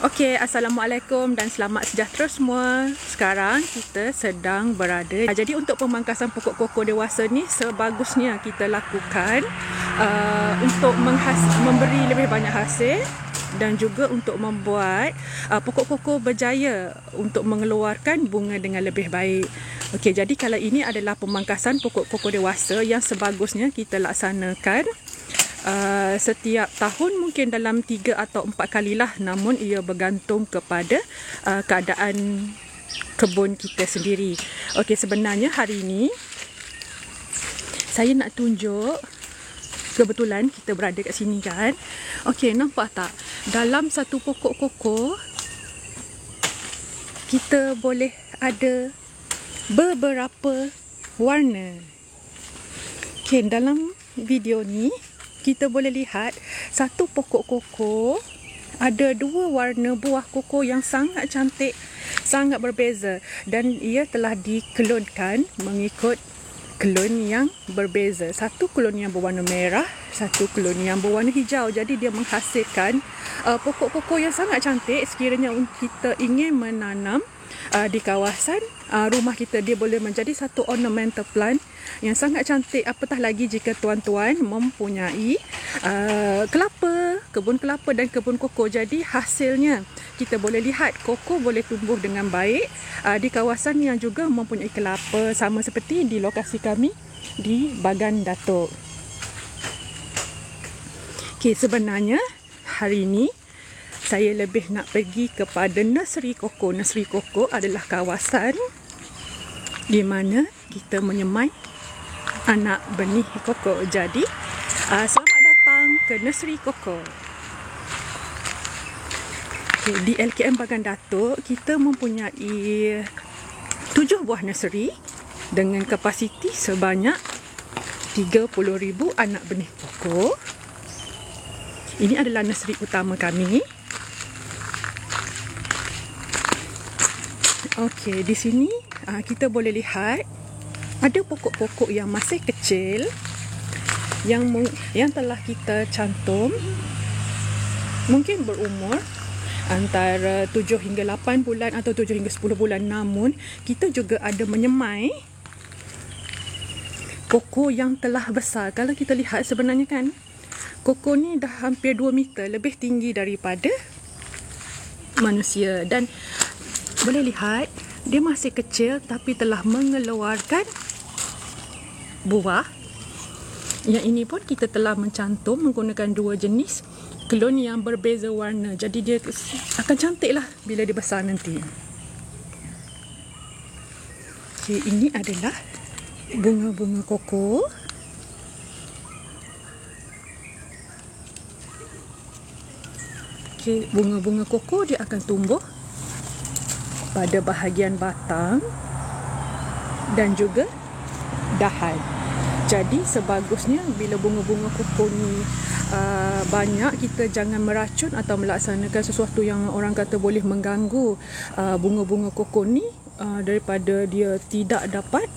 Okey, Assalamualaikum dan selamat sejahtera semua. Sekarang kita sedang berada. Jadi untuk pemangkasan pokok koko dewasa ni sebagusnya kita lakukan untuk memberi lebih banyak hasil dan juga untuk membuat pokok koko berjaya untuk mengeluarkan bunga dengan lebih baik. Okey, jadi kalau ini adalah pemangkasan pokok koko dewasa yang sebagusnya kita laksanakan setiap tahun, mungkin dalam 3 atau 4 kalilah, namun ia bergantung kepada keadaan kebun kita sendiri. Okey, sebenarnya hari ini saya nak tunjuk, kebetulan kita berada kat sini kan. Okey, nampak tak? Dalam satu pokok koko kita boleh ada beberapa warna. Okey, dalam video ni kita boleh lihat satu pokok koko ada 2 warna buah koko yang sangat cantik, sangat berbeza, dan ia telah dikelonkan mengikut kelon yang berbeza. Satu kelon yang berwarna merah, satu kelon yang berwarna hijau. Jadi dia menghasilkan pokok koko yang sangat cantik. Sekiranya kita ingin menanam di kawasan rumah kita, dia boleh menjadi satu ornamental plant yang sangat cantik. Apatah lagi jika tuan-tuan mempunyai kebun kelapa dan kebun koko. Jadi hasilnya kita boleh lihat koko boleh tumbuh dengan baik di kawasan yang juga mempunyai kelapa, sama seperti di lokasi kami di Bagan Datuk. Okey, sebenarnya hari ini saya lebih nak pergi kepada nursery koko. Nursery koko adalah kawasan di mana kita menyemai anak benih koko. Jadi, selamat datang ke nursery koko. Okay, di LKM Bagan Datuk, kita mempunyai 7 buah nursery dengan kapasiti sebanyak 30,000 anak benih koko. Ini adalah nursery utama kami. Okey, di sini kita boleh lihat ada pokok-pokok yang masih kecil yang telah kita cantum, mungkin berumur antara 7 hingga 8 bulan atau 7 hingga 10 bulan. Namun kita juga ada menyemai koko yang telah besar. Kalau kita lihat sebenarnya kan, koko ni dah hampir 2 meter, lebih tinggi daripada manusia, dan boleh lihat dia masih kecil tapi telah mengeluarkan buah. Yang ini pun kita telah mencantum menggunakan 2 jenis kelon yang berbeza warna. Jadi dia akan cantik lah bila dia besar nanti. Okay, ini adalah bunga-bunga koko. Okay, bunga-bunga koko dia akan tumbuh pada bahagian batang dan juga dahan. Jadi sebagusnya bila bunga-bunga koko ni banyak, kita jangan meracun atau melaksanakan sesuatu yang orang kata boleh mengganggu bunga-bunga koko ni daripada dia tidak dapat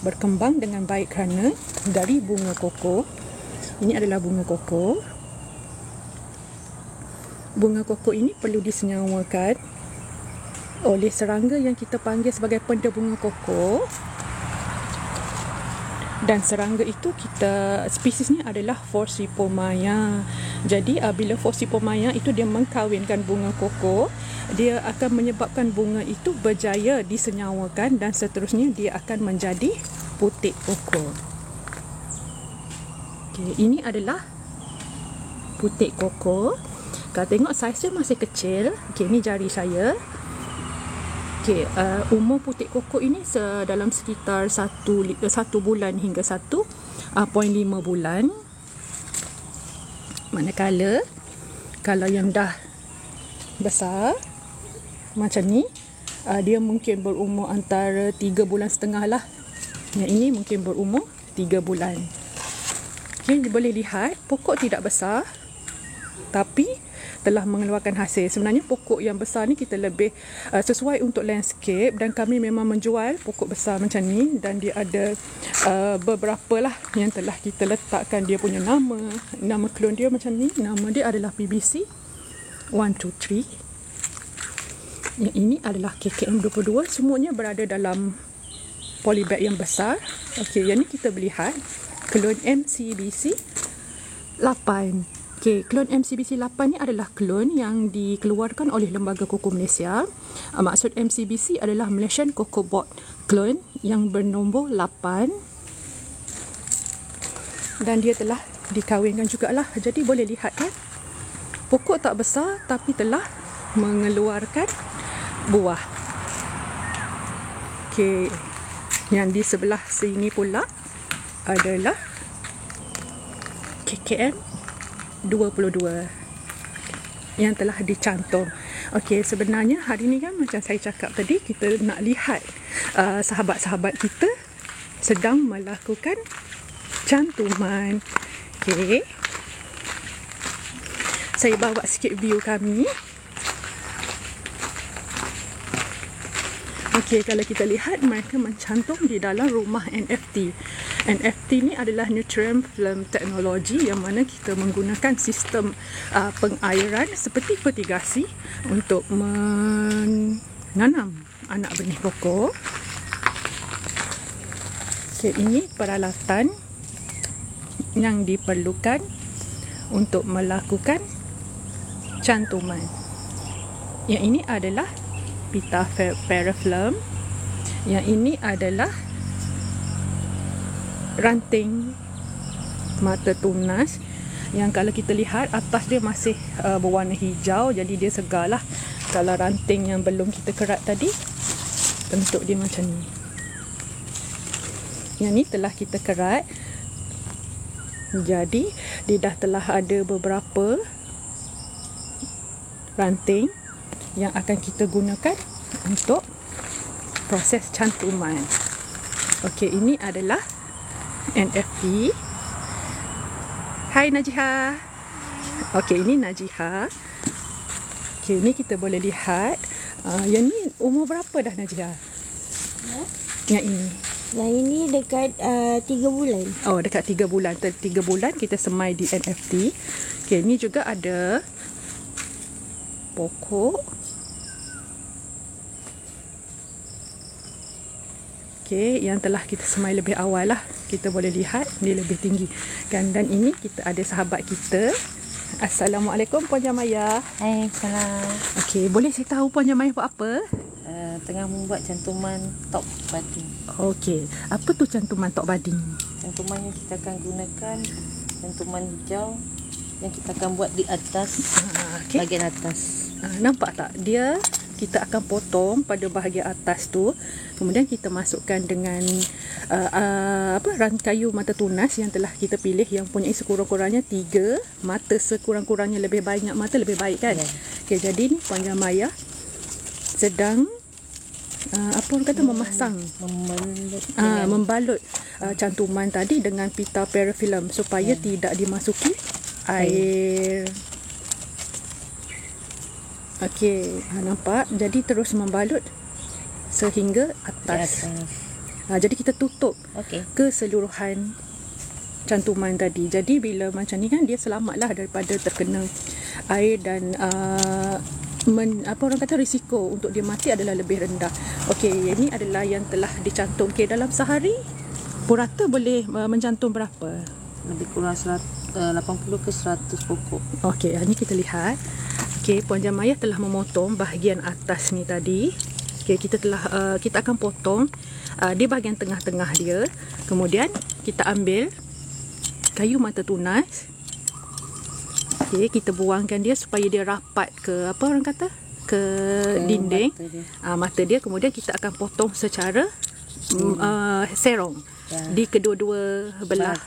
berkembang dengan baik. Kerana dari bunga koko, ini adalah bunga koko. Bunga koko ini perlu disenyawakan oleh serangga yang kita panggil sebagai penda bunga koko. Dan serangga itu spesiesnya adalah Forsythia. Jadi bila Forsythia itu dia mengkahwinkan bunga koko, dia akan menyebabkan bunga itu berjaya disenyawakan dan seterusnya dia akan menjadi putik koko. Okay, ini adalah putik koko. Kalau tengok saiznya masih kecil. Okay, ini jari saya. Okay, umur putik koko ini dalam sekitar 1 bulan hingga 1.5 bulan. Manakala kalau yang dah besar macam ni, dia mungkin berumur antara 3 bulan setengah lah. Yang ini mungkin berumur 3 bulan. Okay, boleh lihat pokok tidak besar tapi telah mengeluarkan hasil. Sebenarnya pokok yang besar ni kita lebih sesuai untuk landscape, dan kami memang menjual pokok besar macam ni, dan dia ada beberapa lah yang telah kita letakkan dia punya nama klon dia macam ni. Nama dia adalah PBC 123. Yang ini adalah KKM 22. Semuanya berada dalam polybag yang besar. Okey, yang ni kita melihat klon MCBC 8. Okey, klon MCBC 8 ni adalah klon yang dikeluarkan oleh Lembaga Koko Malaysia. Maksud MCBC adalah Malaysian Cocoa Board klon yang bernombor 8. Dan dia telah dikahwinkan jugalah. Jadi boleh lihat kan, pokok tak besar tapi telah mengeluarkan buah. Okey, yang di sebelah sini pula adalah KKM 22 yang telah dicantum. Okey, sebenarnya hari ni kan macam saya cakap tadi, kita nak lihat sahabat-sahabat kita sedang melakukan cantuman. Okey, saya bawa sikit view kami. Okey, kalau kita lihat mereka mencantum di dalam rumah NFT. NFT ni adalah Nutrient Film Technology yang mana kita menggunakan sistem pengairan seperti fertigasi untuk menanam anak benih koko. Okey, ini peralatan yang diperlukan untuk melakukan cantuman. Yang ini adalah pita parafilm. Yang ini adalah ranting mata tunas yang kalau kita lihat atas dia masih berwarna hijau, jadi dia segar lah. Kalau ranting yang belum kita kerat tadi, bentuk dia macam ni. Yang ni telah kita kerat, jadi dia dah telah ada beberapa ranting yang akan kita gunakan untuk proses cantuman. Okey, ini adalah NFT. Hai Najiha. Okey, ini Najiha. Okey, ini kita boleh lihat. Yang ni umur berapa dah Najiha? Yang ini. Yang ini dekat 3 bulan. Oh, dekat 3 bulan. 3 bulan kita semai di NFT. Okey, ini juga ada pokok. Okey, yang telah kita semai lebih awal lah. Kita boleh lihat dia lebih tinggi kan. Dan ini kita ada sahabat kita. Assalamualaikum Puan Jamaya. Hai, salam. Okey, boleh saya tahu Puan Jamaya buat apa? Tengah membuat cantuman top bading. Okey, apa tu cantuman top bading? Cantuman yang kita akan gunakan cantuman hijau yang kita akan buat di atas, Okay. bahagian atas. Nampak tak? Dia kita akan potong pada bahagian atas tu, kemudian kita masukkan dengan kayu mata tunas yang telah kita pilih, yang punya sekurang-kurangnya 3 mata, sekurang-kurangnya lebih banyak mata lebih baik kan. Okey, jadi ni Puan Jamaya sedang apa orang kata memasang, membalut cantuman tadi dengan pita parafilm supaya tidak dimasuki air. Okey, nampak? Jadi terus membalut sehingga atas. Jadi kita tutup keseluruhan cantuman tadi. Jadi bila macam ni kan, dia selamatlah daripada terkena air dan apa orang kata risiko untuk dia mati adalah lebih rendah. Okey, ini adalah yang telah dicantum. Okey, dalam sehari purata boleh mencantum berapa? Lebih kurang 80 ke 100 pokok. Okey, ini kita lihat. Okey, Puan Jamaya telah memotong bahagian atas ni tadi. Okey, kita akan potong di bahagian tengah-tengah dia. Kemudian kita ambil kayu mata tunas. Okey, kita buangkan dia supaya dia rapat ke apa orang kata? Ke dinding. Mata dia. Kemudian kita akan potong secara serong di kedua-dua belah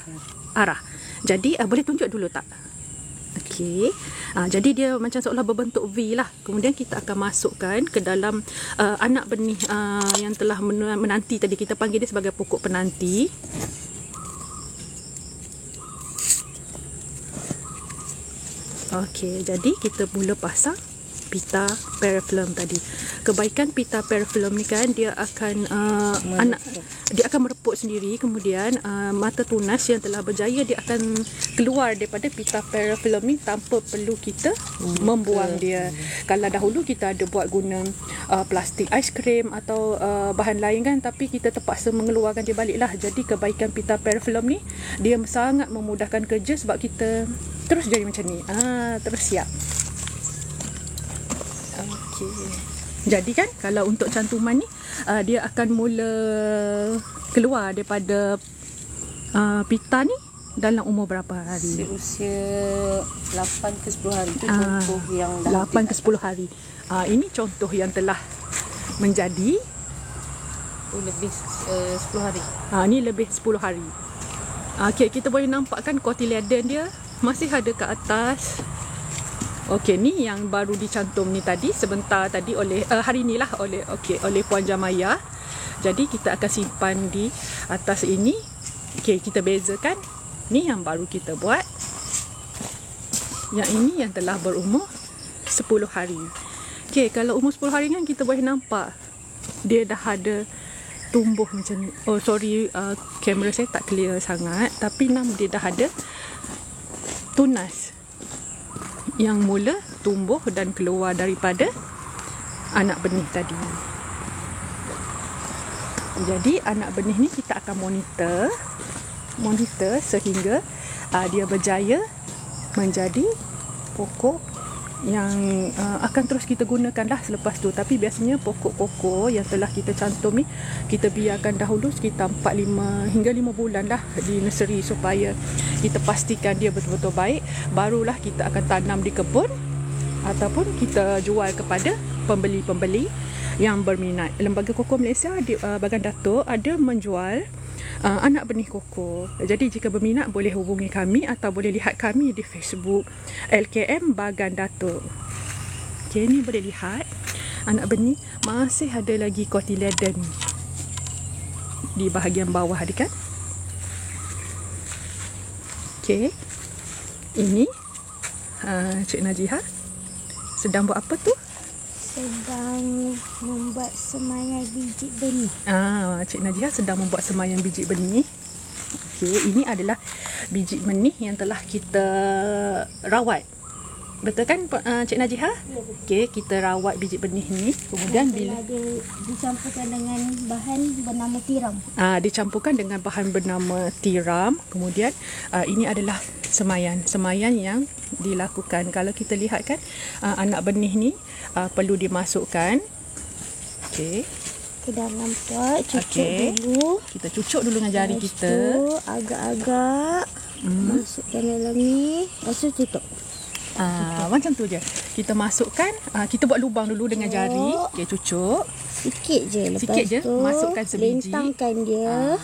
arah. Jadi boleh tunjuk dulu tak? Okey. Jadi dia macam seolah berbentuk V lah. Kemudian kita akan masukkan ke dalam anak benih yang telah menanti tadi. Kita panggil dia sebagai pokok penanti. Okey, jadi kita mula pasang pita periflum tadi. Kebaikan pita periflum ni kan, dia akan dia akan mereput sendiri, kemudian mata tunas yang telah berjaya dia akan keluar daripada pita periflum ni tanpa perlu kita membuang dia. Kalau dahulu kita ada buat guna plastik aiskrim atau bahan lain kan, tapi kita terpaksa mengeluarkan dia balik lah. Jadi kebaikan pita periflum ni, dia sangat memudahkan kerja sebab kita terus jadi macam ni. Terus siap. Okey. Jadi kan kalau untuk cantuman ni, dia akan mula keluar daripada pita ni dalam umur berapa hari? Usia 8 ke 10 hari. Itu contoh yang dah 8 ke 10 hari. Ini contoh yang telah menjadi lebih 10 hari. Ni lebih 10 hari. Okey, kita boleh nampakkan cotyledon dia masih ada ke atas. Okey, ni yang baru dicantum ni tadi sebentar tadi oleh hari inilah oleh Puan Jamaya. Jadi kita akan simpan di atas ini. Okey, kita bezakan. Ni yang baru kita buat. Yang ini yang telah berumur 10 hari. Okey, kalau umur 10 hari kan kita boleh nampak dia dah ada tumbuh macam ni. Oh sorry, kamera saya tak clear sangat, tapi dia dah ada tunas yang mula tumbuh dan keluar daripada anak benih tadi. Jadi anak benih ni kita akan monitor sehingga dia berjaya menjadi pokok yang akan terus kita gunakan lah selepas tu. Tapi biasanya pokok koko yang telah kita cantum ni, kita biarkan dahulu sekitar 4-5 hingga 5 bulan lah di nursery supaya kita pastikan dia betul-betul baik. Barulah kita akan tanam di kebun ataupun kita jual kepada pembeli-pembeli yang berminat. Lembaga Koko Malaysia di Bagan Datuk ada menjual anak benih koko. Jadi jika berminat boleh hubungi kami atau boleh lihat kami di Facebook LKM Bagan Datuk. Okey, ni boleh lihat anak benih masih ada lagi cotyledon di bahagian bawah ni kan. Okey. Ini Cik Najiha sedang buat apa tu? Sedang membuat semayan biji benih. Cik Najiha sedang membuat semayan biji benih. Okey, ini adalah biji benih yang telah kita rawat. Betul kan Cik Najiha? Ya, betul. Okey, kita rawat biji benih ni. Kemudian bila dia dicampurkan dengan bahan bernama tiram. Dicampurkan dengan bahan bernama tiram. Kemudian ini adalah semayan yang dilakukan. Kalau kita lihat kan, anak benih ni perlu dimasukkan ke dalam pot, cucuk dulu. Kita cucuk dulu dengan jari kita. Agak-agak masukkan dalam ni, lepas tu tutup. Macam tu je. Kita masukkan, kita buat lubang dulu dengan jari. Okey, cucuk. Sikit je. Lepas Sikit je, tu masukkan sebiji. lintangkan dia.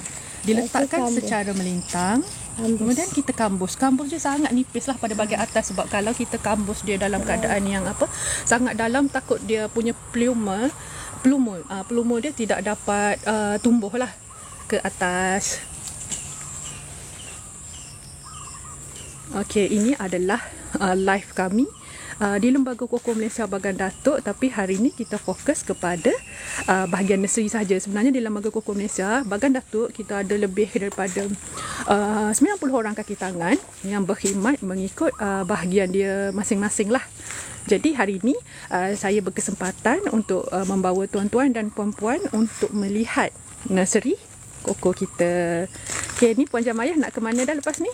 Diletakkan secara melintang. Kemudian kita kambus. Kambus dia sangat nipis lah pada bahagian atas, sebab kalau kita kambus dia dalam keadaan yang sangat dalam, takut dia punya pluma dia tidak dapat tumbuh lah ke atas. Okey, ini adalah live kami di Lembaga Koko Malaysia Bagan Datuk, tapi hari ini kita fokus kepada bahagian nursery saja. Sebenarnya di Lembaga Koko Malaysia Bagan Datuk kita ada lebih daripada 90 orang kaki tangan yang berkhidmat mengikut bahagian dia masing-masing lah. Jadi hari ini saya berkesempatan untuk membawa tuan-tuan dan puan-puan untuk melihat nursery koko kita. Okey, ni Puan Jamaya nak ke mana dah lepas ni?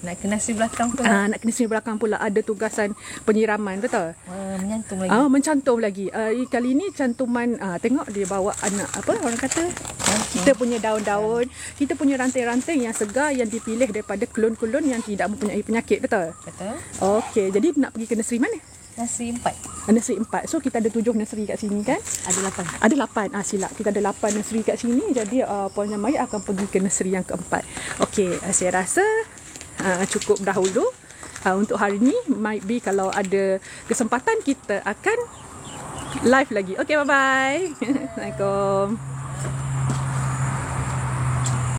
Nak ke nursery belakang pula. Nak ke nursery belakang pula, ada tugasan penyiraman, betul? Menyantum lagi. Mencantum lagi. Kali ni cantuman, tengok dia bawa anak orang kata. Kita punya daun-daun, kita punya ranting-ranting yang segar yang dipilih daripada klon-klon yang tidak mempunyai penyakit, betul? Betul. Okey, jadi nak pergi ke nursery mana? Nursery 4. Nursery 4. So kita ada 7 nursery kat sini kan? Ada 8. Ada 8. Silap. Kita ada 8 nursery kat sini. Jadi Puan Jamaya akan pergi ke nursery yang keempat. Okey, saya rasa cukup dahulu untuk hari ni. Might be kalau ada kesempatan kita akan live lagi. Okey, bye-bye. Assalamualaikum.